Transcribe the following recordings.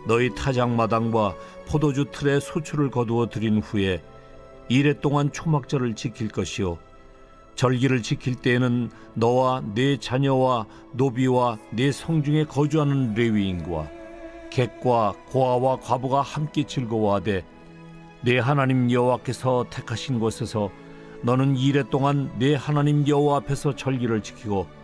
너희 타작마당과 포도주 틀에 소출을 거두어 들인 후에 이레 동안 초막절을 지킬 것이요 절기를 지킬 때에는 너와 네 자녀와 노비와 네 성중에 거주하는 레위인과 객과 고아와 과부가 함께 즐거워하되 네 하나님 여호와께서 택하신 곳에서 너는 이레 동안 네 하나님 여호와 앞에서 절기를 지키고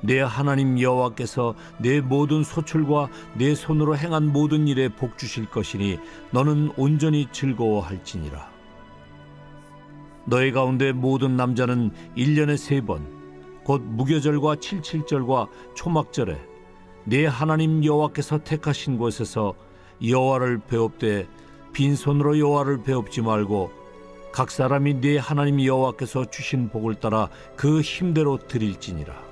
내 하나님 여호와께서 내 모든 소출과 내 손으로 행한 모든 일에 복 주실 것이니 너는 온전히 즐거워할지니라. 너희 가운데 모든 남자는 1년에 3번 곧 무교절과 칠칠절과 초막절에 내 하나님 여호와께서 택하신 곳에서 여호와를 배웁되 빈손으로 여호와를 배웁지 말고 각 사람이 네 하나님 여호와께서 주신 복을 따라 그 힘대로 드릴지니라.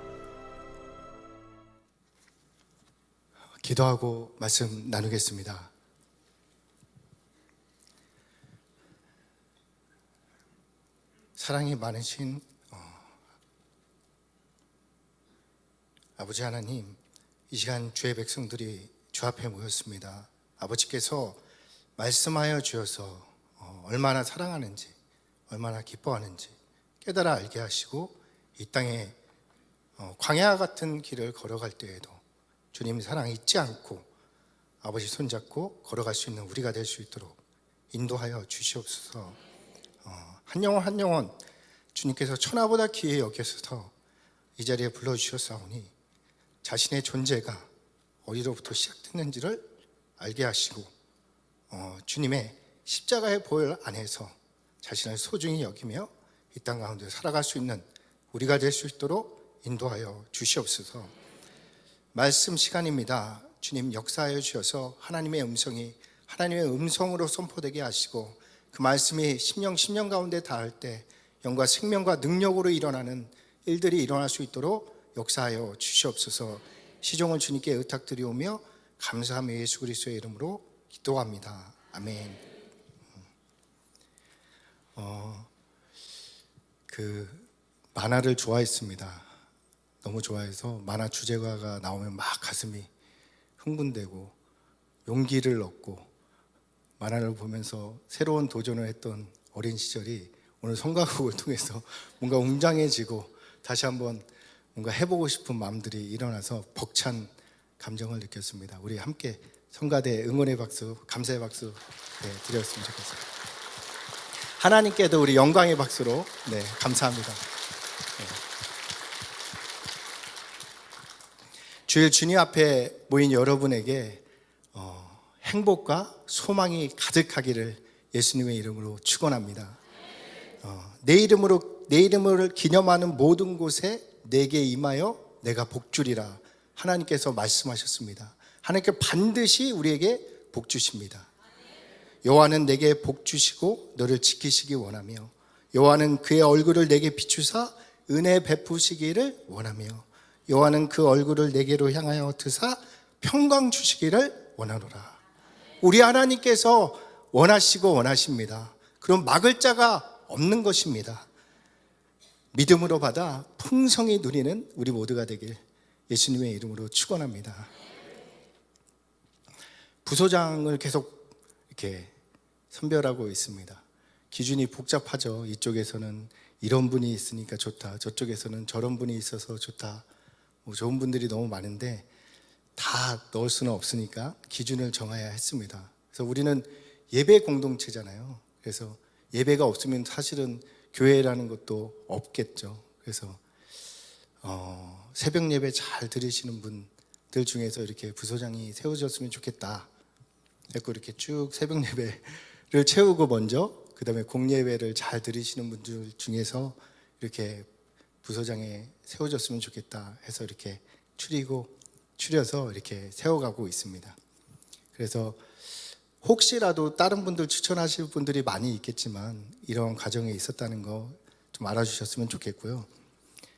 기도하고 말씀 나누겠습니다. 사랑이 많으신 아버지 하나님, 이 시간 주의 백성들이 주 앞에 모였습니다. 아버지께서 말씀하여 주셔서 얼마나 사랑하는지, 얼마나 기뻐하는지 깨달아 알게 하시고 이 땅에 광야 같은 길을 걸어갈 때에도 주님 사랑 잊지 않고 아버지 손잡고 걸어갈 수 있는 우리가 될 수 있도록 인도하여 주시옵소서. 한 영혼 한 영혼 주님께서 천하보다 귀히 여겨서 이 자리에 불러주셨사오니 자신의 존재가 어디로부터 시작됐는지를 알게 하시고 주님의 십자가의 보혈 안에서 자신을 소중히 여기며 이 땅 가운데 살아갈 수 있는 우리가 될 수 있도록 인도하여 주시옵소서. 말씀 시간입니다. 주님 역사하여 주셔서 하나님의 음성이 하나님의 음성으로 선포되게 하시고 그 말씀이 심령 가운데 닿을 때 영과 생명과 능력으로 일어나는 일들이 일어날 수 있도록 역사하여 주시옵소서. 시종을 주님께 의탁드리오며 감사하며 예수 그리스도의 이름으로 기도합니다. 아멘. 만화를 좋아했습니다. 너무 좋아해서 만화 주제가가 나오면 막 가슴이 흥분되고 용기를 얻고 만화를 보면서 새로운 도전을 했던 어린 시절이 오늘 성가곡을 통해서 뭔가 웅장해지고 다시 한번 뭔가 해보고 싶은 마음들이 일어나서 벅찬 감정을 느꼈습니다. 우리 함께 성가대 응원의 박수, 감사의 박수 드렸으면 좋겠습니다. 하나님께도 우리 영광의 박수로 감사합니다. 주일 주님 앞에 모인 여러분에게 행복과 소망이 가득하기를 예수님의 이름으로 축원합니다. 내 이름을 기념하는 모든 곳에 내게 임하여 내가 복주리라 하나님께서 말씀하셨습니다. 하나님께 반드시 우리에게 복 주십니다. 여호와는 내게 복 주시고 너를 지키시기 원하며 여호와는 그의 얼굴을 내게 비추사 은혜 베푸시기를 원하며 여호와는 그 얼굴을 내게로 향하여 드사 평강 주시기를 원하노라. 우리 하나님께서 원하시고 원하십니다. 그럼 막을 자가 없는 것입니다. 믿음으로 받아 풍성히 누리는 우리 모두가 되길 예수님의 이름으로 축원합니다. 부소장을 계속 이렇게 선별하고 있습니다. 기준이 복잡하죠. 이쪽에서는 이런 분이 있으니까 좋다, 저쪽에서는 저런 분이 있어서 좋다, 좋은 분들이 너무 많은데 다 넣을 수는 없으니까 기준을 정해야 했습니다. 그래서 우리는 예배 공동체잖아요. 그래서 예배가 없으면 사실은 교회라는 것도 없겠죠. 그래서 새벽 예배 잘 드리시는 분들 중에서 이렇게 부소장이 세워졌으면 좋겠다 했고 이렇게 쭉 새벽 예배를 채우고 먼저 그 다음에 공예배를 잘 드리시는 분들 중에서 이렇게 부소장에 세워졌으면 좋겠다 해서 이렇게 추려서 이렇게 세워가고 있습니다. 그래서 혹시라도 다른 분들 추천하실 분들이 많이 있겠지만 이런 과정에 있었다는 거 좀 알아주셨으면 좋겠고요.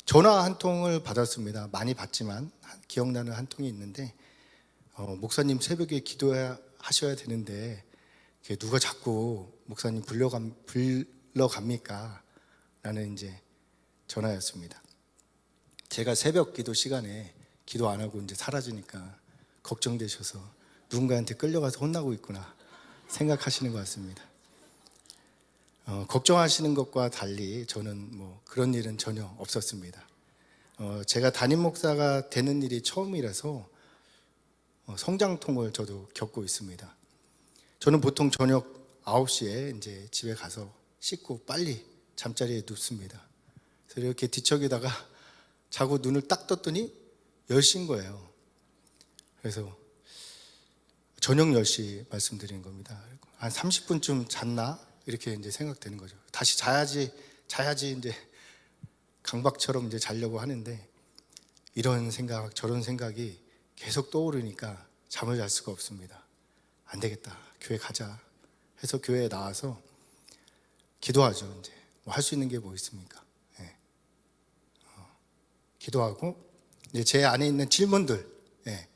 전화 한 통을 받았습니다. 많이 받지만 기억나는 한 통이 있는데 목사님 새벽에 기도하셔야 되는데 누가 자꾸 목사님 불러갑니까? 라는 이제 전화였습니다. 제가 새벽 기도 시간에 기도 안 하고 이제 사라지니까 걱정되셔서 누군가한테 끌려가서 혼나고 있구나 생각하시는 것 같습니다. 걱정하시는 것과 달리 저는 뭐 그런 일은 전혀 없었습니다. 제가 담임 목사가 되는 일이 처음이라서 성장통을 저도 겪고 있습니다. 저는 보통 저녁 9시에 이제 집에 가서 씻고 빨리 잠자리에 눕습니다. 그래서 이렇게 뒤척이다가 자고 눈을 딱 떴더니 10시인 거예요. 그래서 저녁 10시 말씀드리는 겁니다. 한 30분쯤 잤나? 이렇게 이제 생각되는 거죠. 다시 자야지 이제 강박처럼 이제 자려고 하는데 이런 생각, 저런 생각이 계속 떠오르니까 잠을 잘 수가 없습니다. 안 되겠다. 교회 가자 해서 교회에 나와서 기도하죠. 이제 뭐 할 수 있는 게 뭐 있습니까? 예. 기도하고 이제 제 안에 있는 질문들, 예.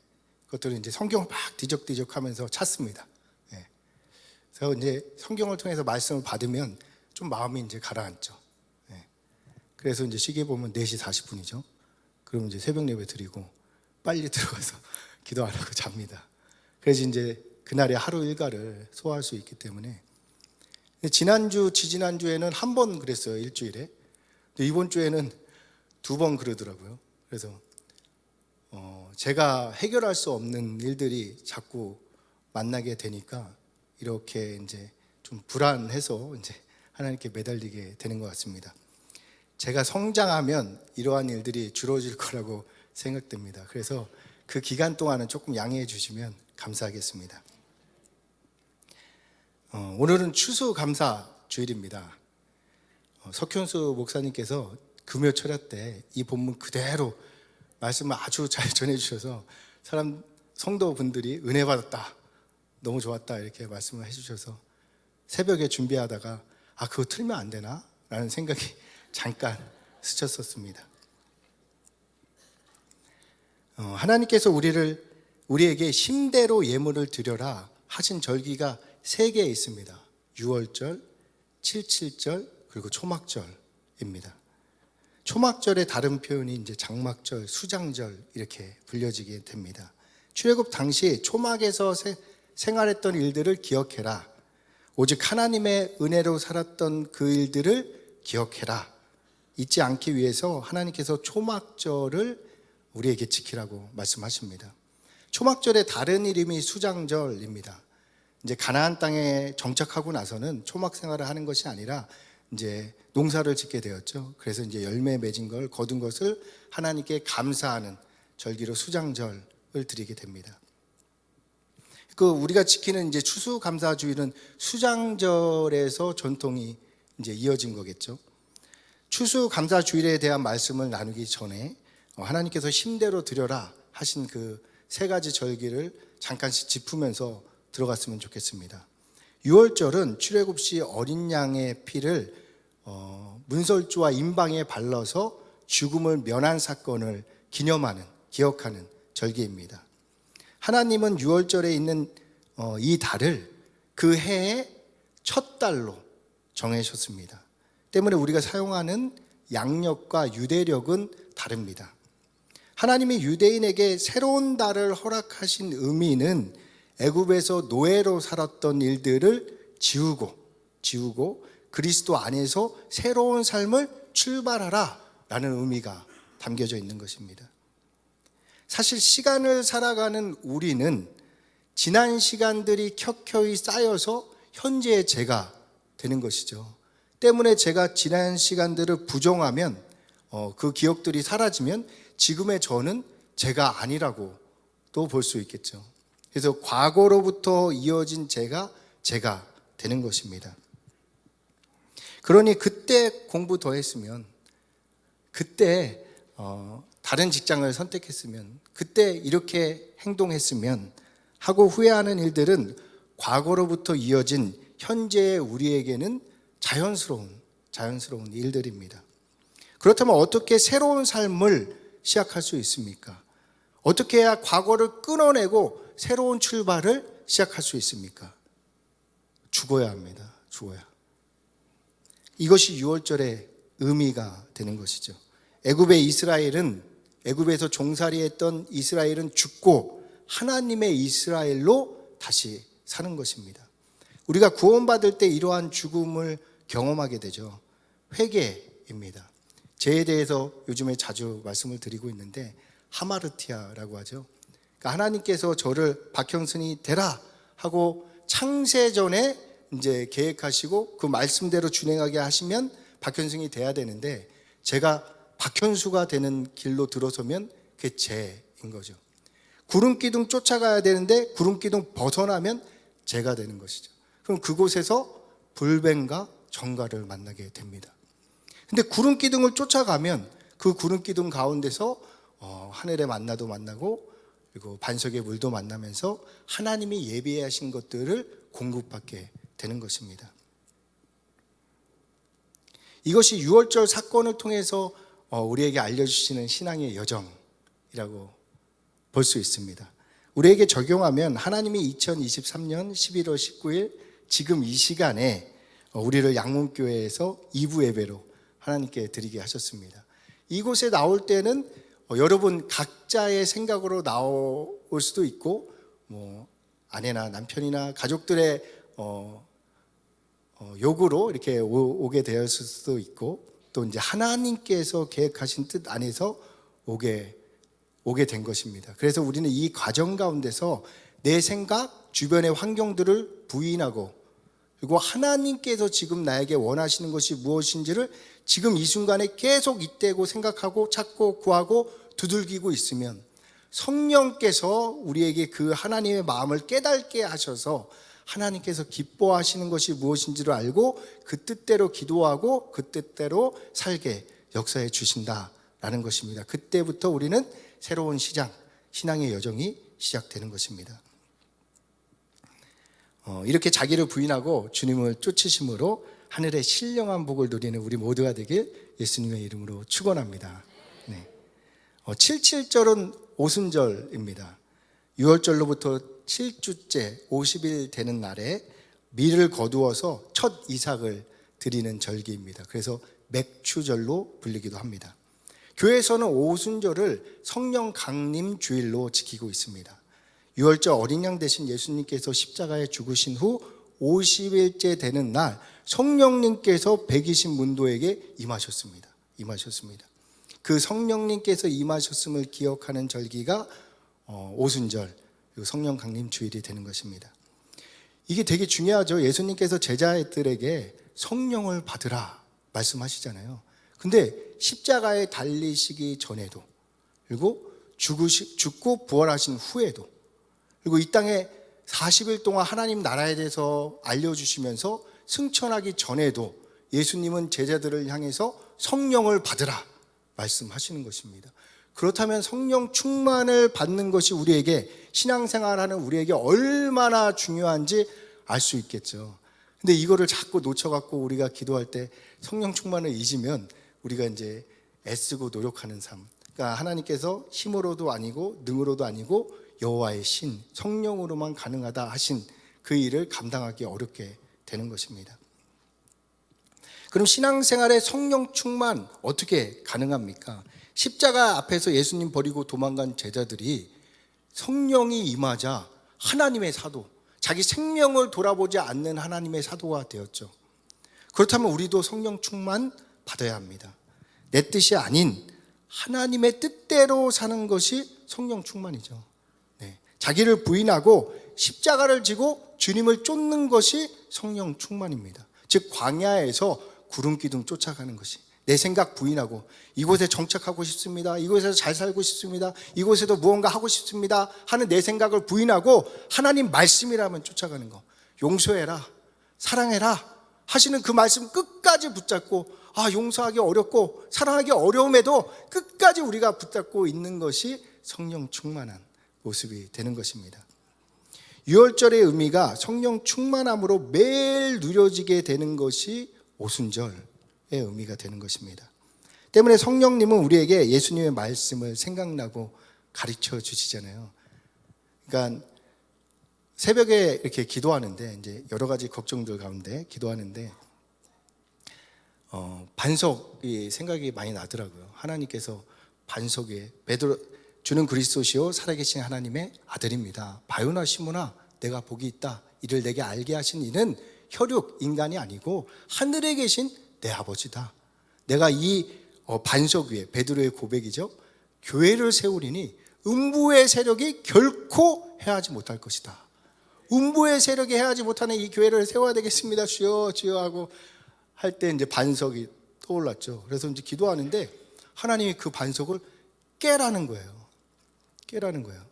그것들을 이제 성경을 막 뒤적뒤적하면서 찾습니다. 예. 그래서 이제 성경을 통해서 말씀을 받으면 좀 마음이 이제 가라앉죠. 예. 그래서 이제 시계 보면 4시 40분이죠. 그럼 이제 새벽 예배 드리고 빨리 들어가서 기도 안 하고 잡니다. 그래서 이제 그날의 하루 일과를 소화할 수 있기 때문에. 지난주, 지지난주에는 한 번 그랬어요, 일주일에. 근데 이번 주에는 2번 그러더라고요. 그래서 제가 해결할 수 없는 일들이 자꾸 만나게 되니까 이렇게 이제 좀 불안해서 이제 하나님께 매달리게 되는 것 같습니다. 제가 성장하면 이러한 일들이 줄어질 거라고 생각됩니다. 그래서 그 기간 동안은 조금 양해해 주시면 감사하겠습니다. 오늘은 추수감사 주일입니다. 석현수 목사님께서 금요 철야 때 이 본문 그대로 말씀을 아주 잘 전해주셔서 성도분들이 은혜 받았다, 너무 좋았다 이렇게 말씀을 해주셔서 새벽에 준비하다가 그거 틀면 안 되나? 라는 생각이 잠깐 스쳤었습니다. 하나님께서 우리에게 심대로 예물을 드려라 하신 절기가 3개 있습니다. 6월절, 77절, 그리고 초막절입니다. 초막절의 다른 표현이 이제 장막절, 수장절 이렇게 불려지게 됩니다. 출애굽 당시 초막에서 생활했던 일들을 기억해라. 오직 하나님의 은혜로 살았던 그 일들을 기억해라. 잊지 않기 위해서 하나님께서 초막절을 우리에게 지키라고 말씀하십니다. 초막절의 다른 이름이 수장절입니다. 이제 가나안 땅에 정착하고 나서는 초막 생활을 하는 것이 아니라 이제 농사를 짓게 되었죠. 그래서 이제 열매 맺은 걸 거둔 것을 하나님께 감사하는 절기로 수장절을 드리게 됩니다. 우리가 지키는 이제 추수감사주일은 수장절에서 전통이 이제 이어진 거겠죠. 추수감사주일에 대한 말씀을 나누기 전에 하나님께서 심대로 드려라 하신 그 3가지 절기를 잠깐씩 짚으면서 들어갔으면 좋겠습니다. 6월절은 출애굽 시 어린 양의 피를 문설주와 임방에 발라서 죽음을 면한 사건을 기억하는 절기입니다. 하나님은 6월절에 있는 이 달을 그 해의 첫 달로 정하셨습니다. 때문에 우리가 사용하는 양력과 유대력은 다릅니다. 하나님이 유대인에게 새로운 달을 허락하신 의미는 애굽에서 노예로 살았던 일들을 지우고 그리스도 안에서 새로운 삶을 출발하라 라는 의미가 담겨져 있는 것입니다. 사실 시간을 살아가는 우리는 지난 시간들이 켜켜이 쌓여서 현재의 제가 되는 것이죠. 때문에 제가 지난 시간들을 부정하면 그 기억들이 사라지면 지금의 저는 제가 아니라고 또 볼 수 있겠죠. 그래서 과거로부터 이어진 제가 되는 것입니다. 그러니 그때 공부 더 했으면, 그때 다른 직장을 선택했으면, 그때 이렇게 행동했으면 하고 후회하는 일들은 과거로부터 이어진 현재의 우리에게는 자연스러운 일들입니다. 그렇다면 어떻게 새로운 삶을 시작할 수 있습니까? 어떻게 해야 과거를 끊어내고 새로운 출발을 시작할 수 있습니까? 죽어야 합니다. 죽어야. 이것이 6월절의 의미가 되는 것이죠. 애굽에서 종살이했던 이스라엘은 죽고 하나님의 이스라엘로 다시 사는 것입니다. 우리가 구원받을 때 이러한 죽음을 경험하게 되죠. 회개입니다. 죄에 대해서 요즘에 자주 말씀을 드리고 있는데 하마르티아라고 하죠. 그러니까 하나님께서 저를 박형순이 되라 하고 창세 전에 이제 계획하시고 그 말씀대로 준행하게 하시면 박현승이 돼야 되는데 제가 박현수가 되는 길로 들어서면 그게 죄인 거죠. 구름기둥 쫓아가야 되는데 구름기둥 벗어나면 죄가 되는 것이죠. 그럼 그곳에서 불뱀과 정갈을 만나게 됩니다. 근데 구름기둥을 쫓아가면 그 구름기둥 가운데서 하늘의 만나도 만나고 그리고 반석의 물도 만나면서 하나님이 예비하신 것들을 공급받게 되는 것입니다. 이것이 유월절 사건을 통해서 우리에게 알려주시는 신앙의 여정이라고 볼 수 있습니다. 우리에게 적용하면 하나님이 2023년 11월 19일 지금 이 시간에 우리를 양문교회에서 2부 예배로 하나님께 드리게 하셨습니다. 이곳에 나올 때는 여러분 각자의 생각으로 나올 수도 있고 아내나 남편이나 가족들의 요구로 이렇게 오게 되었을 수도 있고 또 이제 하나님께서 계획하신 뜻 안에서 오게 된 것입니다. 그래서 우리는 이 과정 가운데서 내 생각, 주변의 환경들을 부인하고 그리고 하나님께서 지금 나에게 원하시는 것이 무엇인지를 지금 이 순간에 계속 잇대고 생각하고 찾고 구하고 두들기고 있으면 성령께서 우리에게 그 하나님의 마음을 깨닫게 하셔서 하나님께서 기뻐하시는 것이 무엇인지를 알고 그 뜻대로 기도하고 그 뜻대로 살게 역사해 주신다라는 것입니다. 그때부터 우리는 새로운 신앙의 여정이 시작되는 것입니다. 이렇게 자기를 부인하고 주님을 쫓으심으로 하늘의 신령한 복을 누리는 우리 모두가 되길 예수님의 이름으로 축원합니다. 네. 77절은 오순절입니다. 6월절로부터 7주째 50일 되는 날에 밀을 거두어서 첫 이삭을 드리는 절기입니다. 그래서 맥추절로 불리기도 합니다. 교회에서는 오순절을 성령 강림 주일로 지키고 있습니다. 6월절 어린 양 대신 예수님께서 십자가에 죽으신 후 50일째 되는 날 성령님께서 120문도에게 임하셨습니다. 그 성령님께서 임하셨음을 기억하는 절기가 오순절 성령 강림 주일이 되는 것입니다. 이게 되게 중요하죠. 예수님께서 제자들에게 성령을 받으라 말씀하시잖아요. 근데 십자가에 달리시기 전에도 그리고 죽고 부활하신 후에도 그리고 이 땅에 40일 동안 하나님 나라에 대해서 알려주시면서 승천하기 전에도 예수님은 제자들을 향해서 성령을 받으라 말씀하시는 것입니다. 그렇다면 성령 충만을 받는 것이 우리에게 신앙생활하는 우리에게 얼마나 중요한지 알 수 있겠죠. 근데 이거를 자꾸 놓쳐갖고 우리가 기도할 때 성령 충만을 잊으면 우리가 이제 애쓰고 노력하는 삶. 그러니까 하나님께서 힘으로도 아니고 능으로도 아니고 여호와의 신, 성령으로만 가능하다 하신 그 일을 감당하기 어렵게 되는 것입니다. 그럼 신앙생활에 성령 충만 어떻게 가능합니까? 십자가 앞에서 예수님 버리고 도망간 제자들이 성령이 임하자 하나님의 사도, 자기 생명을 돌아보지 않는 하나님의 사도가 되었죠. 그렇다면 우리도 성령 충만 받아야 합니다. 내 뜻이 아닌 하나님의 뜻대로 사는 것이 성령 충만이죠. 네. 자기를 부인하고 십자가를 지고 주님을 쫓는 것이 성령 충만입니다. 즉 광야에서 구름기둥 쫓아가는 것이 내 생각 부인하고 이곳에 정착하고 싶습니다. 이곳에서 잘 살고 싶습니다. 이곳에도 무언가 하고 싶습니다. 하는 내 생각을 부인하고 하나님 말씀이라면 쫓아가는 거. 용서해라, 사랑해라 하시는 그 말씀 끝까지 붙잡고 용서하기 어렵고 사랑하기 어려움에도 끝까지 우리가 붙잡고 있는 것이 성령 충만한 모습이 되는 것입니다. 유월절의 의미가 성령 충만함으로 매일 누려지게 되는 것이 오순절의 의미가 되는 것입니다. 때문에 성령님은 우리에게 예수님의 말씀을 생각나고 가르쳐 주시잖아요. 그러니까 새벽에 이렇게 기도하는데 이제 여러 가지 걱정들 가운데 기도하는데 반석이 생각이 많이 나더라고요. 하나님께서 반석에 베드로 주는 그리스도시요 살아계신 하나님의 아들입니다. 바요나 시모나 내가 복이 있다. 이를 내게 알게 하신 이는 혈육 인간이 아니고 하늘에 계신 내 아버지다. 내가 이 반석 위에, 베드로의 고백이죠, 교회를 세우리니 음부의 세력이 결코 해하지 못할 것이다. 음부의 세력이 해하지 못하는 이 교회를 세워야 되겠습니다. 주여 주여 하고 할 때 이제 반석이 떠올랐죠. 그래서 이제 기도하는데 하나님이 그 반석을 깨라는 거예요. 깨라는 거예요.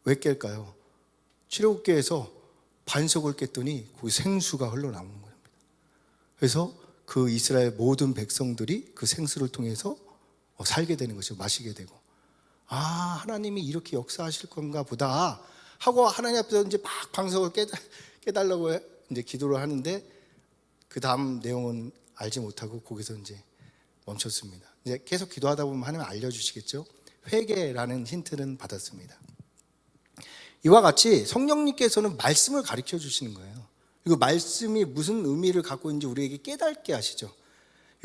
왜 깰까요? 출애굽기에서 반석을 깼더니 그 생수가 흘러나오는 겁니다. 그래서 그 이스라엘 모든 백성들이 그 생수를 통해서 살게 되는 것이죠. 마시게 되고, 아, 하나님이 이렇게 역사하실 건가 보다 하고 하나님 앞에서 이제 막 반석을 깨달라고 이제 기도를 하는데 그 다음 내용은 알지 못하고 거기서 이제 멈췄습니다. 이제 계속 기도하다 보면 하나님 알려주시겠죠. 회개라는 힌트는 받았습니다. 이와 같이 성령님께서는 말씀을 가르쳐 주시는 거예요. 그리고 말씀이 무슨 의미를 갖고 있는지 우리에게 깨닫게 하시죠.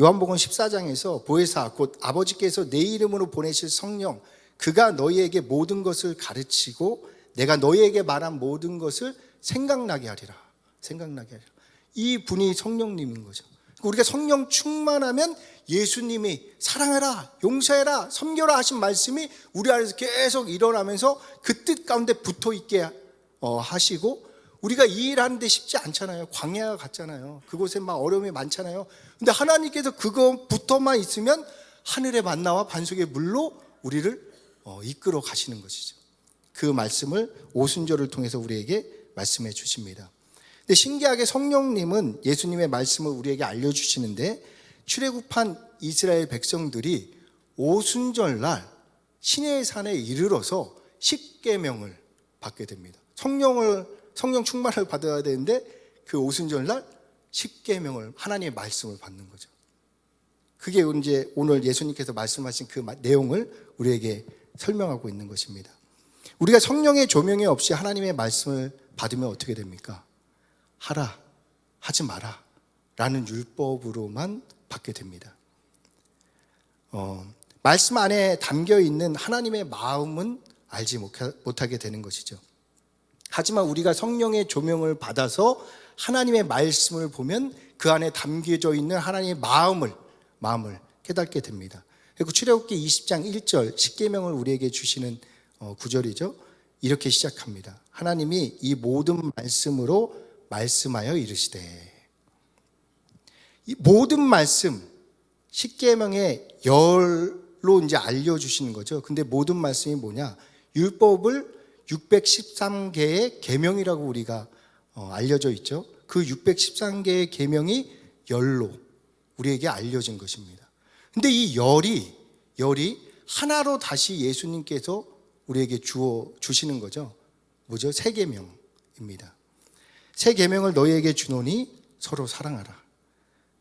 요한복음 14장에서 보혜사 곧 아버지께서 내 이름으로 보내실 성령, 그가 너희에게 모든 것을 가르치고 내가 너희에게 말한 모든 것을 생각나게 하리라. 생각나게 하리라. 이 분이 성령님인 거죠. 우리가 성령 충만하면 예수님이 사랑해라, 용서해라, 섬겨라 하신 말씀이 우리 안에서 계속 일어나면서 그 뜻 가운데 붙어 있게 하시고, 우리가 이 일 하는데 쉽지 않잖아요. 광야 같잖아요. 그곳에 막 어려움이 많잖아요. 근데 하나님께서 그거 붙어만 있으면 하늘의 만나와 반석의 물로 우리를 이끌어 가시는 것이죠. 그 말씀을 오순절을 통해서 우리에게 말씀해 주십니다. 근데 신기하게 성령님은 예수님의 말씀을 우리에게 알려주시는데, 출애굽한 이스라엘 백성들이 오순절날 시내의 산에 이르러서 십계명을 받게 됩니다. 성령 충만을 받아야 되는데 그 오순절날 십계명을, 하나님의 말씀을 받는 거죠. 그게 이제 오늘 예수님께서 말씀하신 그 내용을 우리에게 설명하고 있는 것입니다. 우리가 성령의 조명이 없이 하나님의 말씀을 받으면 어떻게 됩니까? 하라, 하지 마라 라는 율법으로만 받게 됩니다. 말씀 안에 담겨 있는 하나님의 마음은 알지 못하게 되는 것이죠. 하지만 우리가 성령의 조명을 받아서 하나님의 말씀을 보면 그 안에 담겨져 있는 하나님의 마음을 깨닫게 됩니다. 그리고 출애굽기 20장 1절 십계명을 우리에게 주시는 구절이죠. 이렇게 시작합니다. 하나님이 이 모든 말씀으로 말씀하여 이르시되, 이 모든 말씀, 십계명의 열로 이제 알려주시는 거죠. 근데 모든 말씀이 뭐냐? 율법을 613개의 계명이라고 우리가 알려져 있죠. 그 613개의 계명이 열로 우리에게 알려진 것입니다. 근데 이 열이 하나로 다시 예수님께서 우리에게 주시는 거죠. 뭐죠? 새 계명입니다. 새 계명을 너희에게 주노니 서로 사랑하라.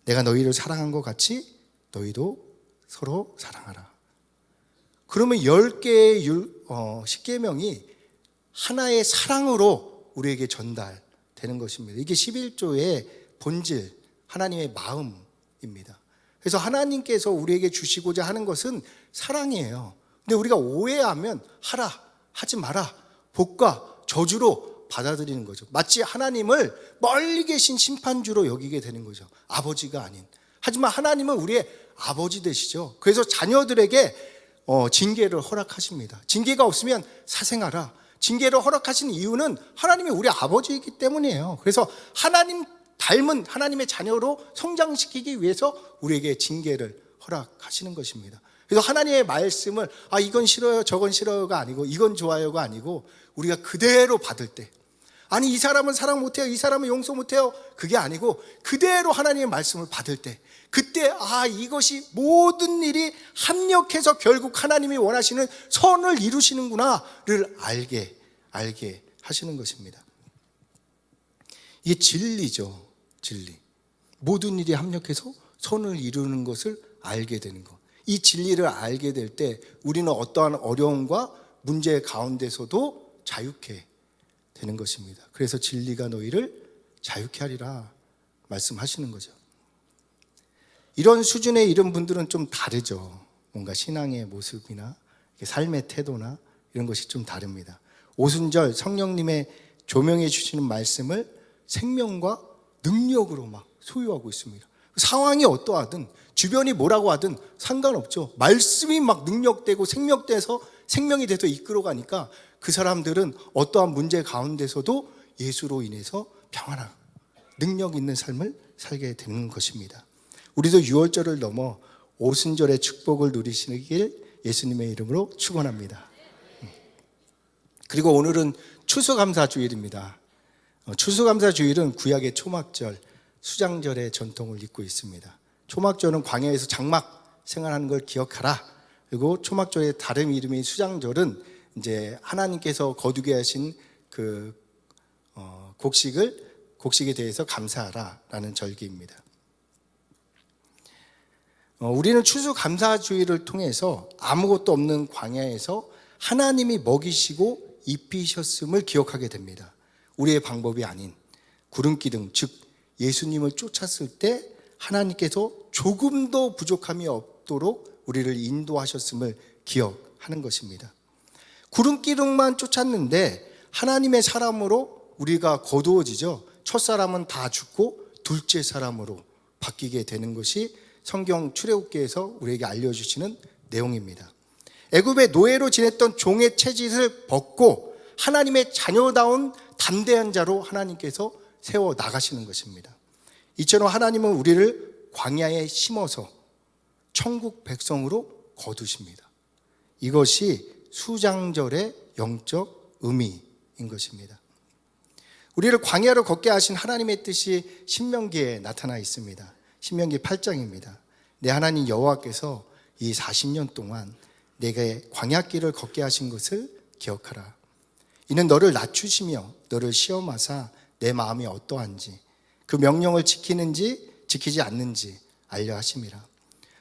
내가 너희를 사랑한 것 같이 너희도 서로 사랑하라. 그러면 10개의 십계명이 하나의 사랑으로 우리에게 전달되는 것입니다. 이게 11조의 본질, 하나님의 마음입니다. 그래서 하나님께서 우리에게 주시고자 하는 것은 사랑이에요. 근데 우리가 오해하면 하라, 하지 마라, 복과 저주로 받아들이는 거죠. 마치 하나님을 멀리 계신 심판주로 여기게 되는 거죠. 아버지가 아닌. 하지만 하나님은 우리의 아버지 되시죠. 그래서 자녀들에게 징계를 허락하십니다. 징계가 없으면 사생하라. 징계를 허락하신 이유는 하나님이 우리 아버지이기 때문이에요. 그래서 하나님 닮은 하나님의 자녀로 성장시키기 위해서 우리에게 징계를 허락하시는 것입니다. 그래서 하나님의 말씀을 이건 싫어요, 저건 싫어요가 아니고, 이건 좋아요가 아니고, 우리가 그대로 받을 때, 아니 이 사람은 사랑 못해요, 이 사람은 용서 못해요, 그게 아니고 그대로 하나님의 말씀을 받을 때, 그때 이것이 모든 일이 합력해서 결국 하나님이 원하시는 선을 이루시는구나를 알게 하시는 것입니다. 이게 진리죠. 진리. 모든 일이 합력해서 선을 이루는 것을 알게 되는 것. 이 진리를 알게 될 때 우리는 어떠한 어려움과 문제 가운데서도 자유케 되는 것입니다. 그래서 진리가 너희를 자유케 하리라 말씀하시는 거죠. 이런 수준에 이른 분들은 좀 다르죠. 뭔가 신앙의 모습이나 삶의 태도나 이런 것이 좀 다릅니다. 오순절 성령님의 조명해 주시는 말씀을 생명과 능력으로 막 소유하고 있습니다. 상황이 어떠하든 주변이 뭐라고 하든 상관없죠. 말씀이 막 능력되고 생명이 돼서 이끌어가니까 그 사람들은 어떠한 문제 가운데서도 예수로 인해서 평안하고 능력 있는 삶을 살게 되는 것입니다. 우리도 6월절을 넘어 오순절의 축복을 누리시길 예수님의 이름으로 축원합니다. 그리고 오늘은 추수감사주일입니다. 추수감사주일은 구약의 초막절, 수장절의 전통을 잇고 있습니다. 초막절은 광야에서 장막 생활하는 걸 기억하라. 그리고 초막절의 다른 이름인 수장절은 이제 하나님께서 거두게 하신 그 곡식에 대해서 감사하라라는 절기입니다. 우리는 추수감사주일을 통해서 아무것도 없는 광야에서 하나님이 먹이시고 입히셨음을 기억하게 됩니다. 우리의 방법이 아닌 구름기둥, 즉 예수님을 쫓았을 때 하나님께서 조금도 부족함이 없도록 우리를 인도하셨음을 기억하는 것입니다. 구름기둥만 쫓았는데 하나님의 사람으로 우리가 거두어지죠. 첫사람은 다 죽고 둘째 사람으로 바뀌게 되는 것이 성경 출애굽기에서 우리에게 알려주시는 내용입니다. 애굽의 노예로 지냈던 종의 체질을 벗고 하나님의 자녀다운 담대한 자로 하나님께서 세워 나가시는 것입니다. 이처럼 하나님은 우리를 광야에 심어서 천국 백성으로 거두십니다. 이것이 수장절의 영적 의미인 것입니다. 우리를 광야로 걷게 하신 하나님의 뜻이 신명기에 나타나 있습니다. 신명기 8장입니다. 내 하나님 여호와께서 이 40년 동안 내게 광야길을 걷게 하신 것을 기억하라. 이는 너를 낮추시며 너를 시험하사 내 마음이 어떠한지 그 명령을 지키는지 지키지 않는지 알려 하심이라.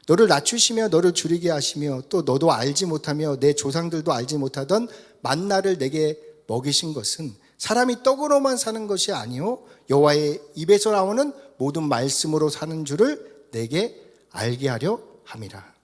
너를 낮추시며 너를 줄이게 하시며 또 너도 알지 못하며 내 조상들도 알지 못하던 만나를 내게 먹이신 것은 사람이 떡으로만 사는 것이 아니요 여호와의 입에서 나오는 모든 말씀으로 사는 줄을 내게 알게 하려 함이라.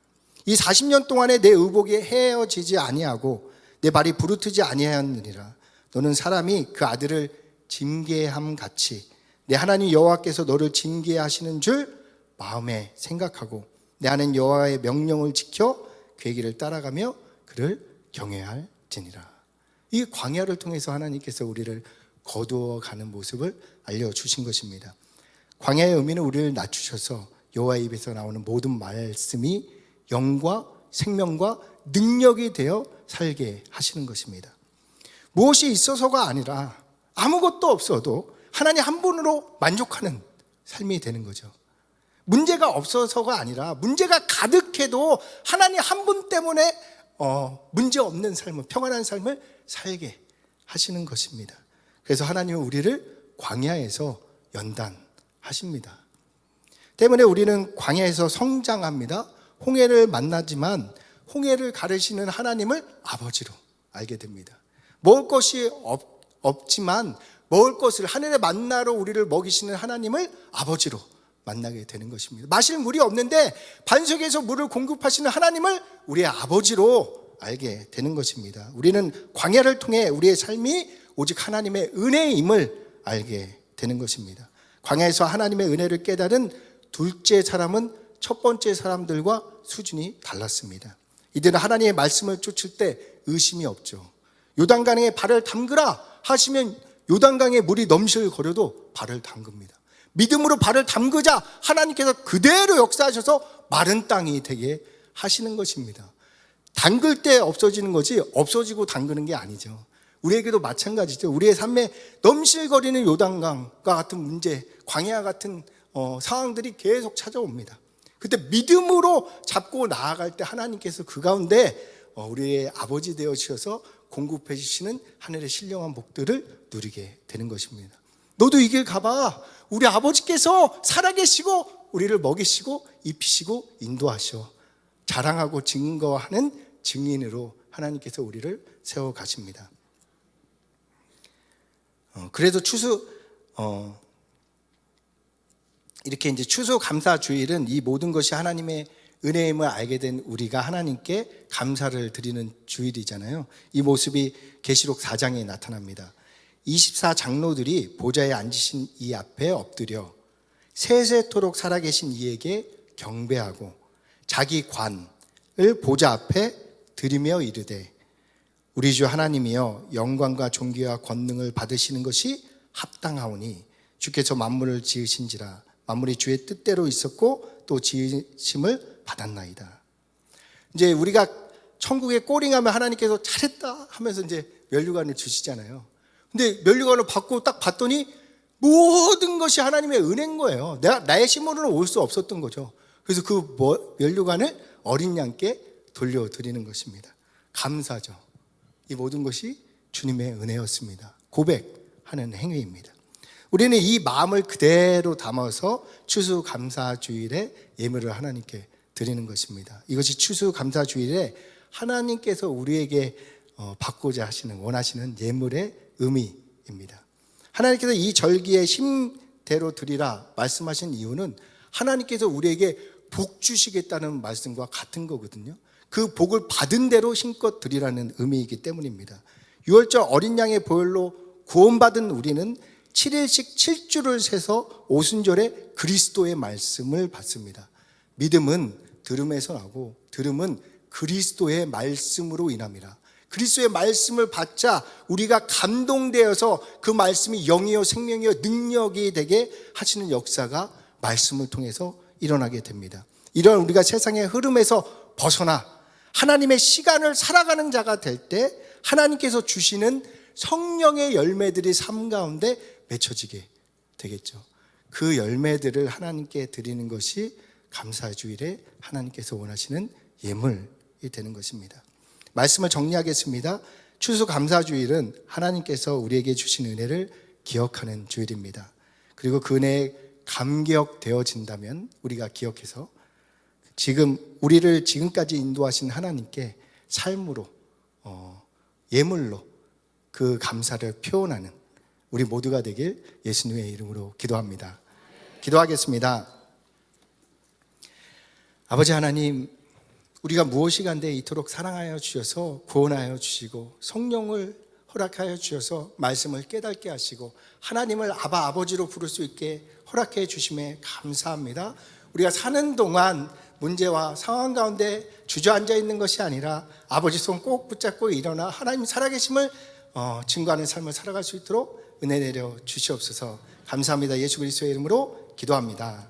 이 40년 동안에 내 의복이 헤어지지 아니하고 내 발이 부르트지 아니하였느니라. 너는 사람이 그 아들을 징계함 같이 내 하나님 여호와께서 너를 징계하시는 줄 마음에 생각하고 내 하나님 여호와의 명령을 지켜 그의 길을 따라가며 그를 경외할지니라. 이 광야를 통해서 하나님께서 우리를 거두어가는 모습을 알려주신 것입니다. 광야의 의미는 우리를 낮추셔서 여호와의 입에서 나오는 모든 말씀이 영과 생명과 능력이 되어 살게 하시는 것입니다. 무엇이 있어서가 아니라 아무것도 없어도 하나님 한 분으로 만족하는 삶이 되는 거죠. 문제가 없어서가 아니라 문제가 가득해도 하나님 한 분 때문에 문제 없는 삶을, 평안한 삶을 살게 하시는 것입니다. 그래서 하나님은 우리를 광야에서 연단하십니다. 때문에 우리는 광야에서 성장합니다. 홍해를 만나지만 홍해를 가르시는 하나님을 아버지로 알게 됩니다. 먹을 것이 없지만 먹을 것을 하늘의 만나로 우리를 먹이시는 하나님을 아버지로 만나게 되는 것입니다. 마실 물이 없는데 반석에서 물을 공급하시는 하나님을 우리의 아버지로 알게 되는 것입니다. 우리는 광야를 통해 우리의 삶이 오직 하나님의 은혜임을 알게 되는 것입니다. 광야에서 하나님의 은혜를 깨달은 둘째 사람은 첫 번째 사람들과 수준이 달랐습니다. 이들은 하나님의 말씀을 쫓을 때 의심이 없죠. 요단강에 발을 담그라 하시면 요단강에 물이 넘실거려도 발을 담급니다. 믿음으로 발을 담그자 하나님께서 그대로 역사하셔서 마른 땅이 되게 하시는 것입니다. 담글 때 없어지는 거지 없어지고 담그는 게 아니죠. 우리에게도 마찬가지죠. 우리의 삶에 넘실거리는 요단강과 같은 문제, 광야 같은 상황들이 계속 찾아옵니다. 그때 믿음으로 잡고 나아갈 때 하나님께서 그 가운데 우리의 아버지 되어 주셔서 공급해 주시는 하늘의 신령한 복들을 누리게 되는 것입니다. 너도 이 길 가봐. 우리 아버지께서 살아계시고 우리를 먹이시고 입히시고 인도하셔. 자랑하고 증거하는 증인으로 하나님께서 우리를 세워가십니다. 그래서 이렇게 이제 추수감사주일은 이 모든 것이 하나님의 은혜임을 알게 된 우리가 하나님께 감사를 드리는 주일이잖아요. 이 모습이 계시록 4장에 나타납니다. 24 장로들이 보좌에 앉으신 이 앞에 엎드려 세세토록 살아계신 이에게 경배하고 자기 관을 보좌 앞에 드리며 이르되 우리 주 하나님이여 영광과 존귀와 권능을 받으시는 것이 합당하오니 주께서 만물을 지으신지라 만물이 주의 뜻대로 있었고 또 지으심을 받았나이다. 이제 우리가 천국에 꼬링하면 하나님께서 잘했다 하면서 이제 면류관을 주시잖아요. 근데 면류관을 받고 딱 봤더니 모든 것이 하나님의 은혜인 거예요. 나의 힘으로는 올 수 없었던 거죠. 그래서 그 면류관을 어린 양께 돌려드리는 것입니다. 감사죠. 이 모든 것이 주님의 은혜였습니다. 고백하는 행위입니다. 우리는 이 마음을 그대로 담아서 추수감사주일에 예물을 하나님께 드리는 것입니다. 이것이 추수감사주일에 하나님께서 우리에게 받고자 하시는 원하시는 예물의 의미입니다. 하나님께서 이 절기에 힘대로 드리라 말씀하신 이유는 하나님께서 우리에게 복 주시겠다는 말씀과 같은 거거든요. 그 복을 받은 대로 힘껏 드리라는 의미이기 때문입니다. 6월절 어린 양의 보혈로 구원받은 우리는 7일씩 7주를 세서 오순절에 그리스도의 말씀을 받습니다. 믿음은 들음에서 나고 들음은 그리스도의 말씀으로 인함이라. 그리스도의 말씀을 받자 우리가 감동되어서 그 말씀이 영이요 생명이요 능력이 되게 하시는 역사가 말씀을 통해서 일어나게 됩니다. 이런 우리가 세상의 흐름에서 벗어나 하나님의 시간을 살아가는 자가 될 때 하나님께서 주시는 성령의 열매들이 삶 가운데 맺혀지게 되겠죠. 그 열매들을 하나님께 드리는 것이 감사주일에 하나님께서 원하시는 예물이 되는 것입니다. 말씀을 정리하겠습니다. 추수감사주일은 하나님께서 우리에게 주신 은혜를 기억하는 주일입니다. 그리고 그 은혜에 감격되어진다면 우리가 기억해서 지금 우리를 지금까지 인도하신 하나님께 삶으로 예물로 그 감사를 표현하는 우리 모두가 되길 예수님의 이름으로 기도합니다. 기도하겠습니다. 아버지 하나님, 우리가 무엇이 간데 이토록 사랑하여 주셔서 구원하여 주시고 성령을 허락하여 주셔서 말씀을 깨닫게 하시고 하나님을 아바 아버지로 부를 수 있게 허락해 주심에 감사합니다. 우리가 사는 동안 문제와 상황 가운데 주저앉아 있는 것이 아니라 아버지 손 꼭 붙잡고 일어나 하나님 살아계심을 증거하는 삶을 살아갈 수 있도록 은혜 내려 주시옵소서. 감사합니다. 예수 그리스도의 이름으로 기도합니다.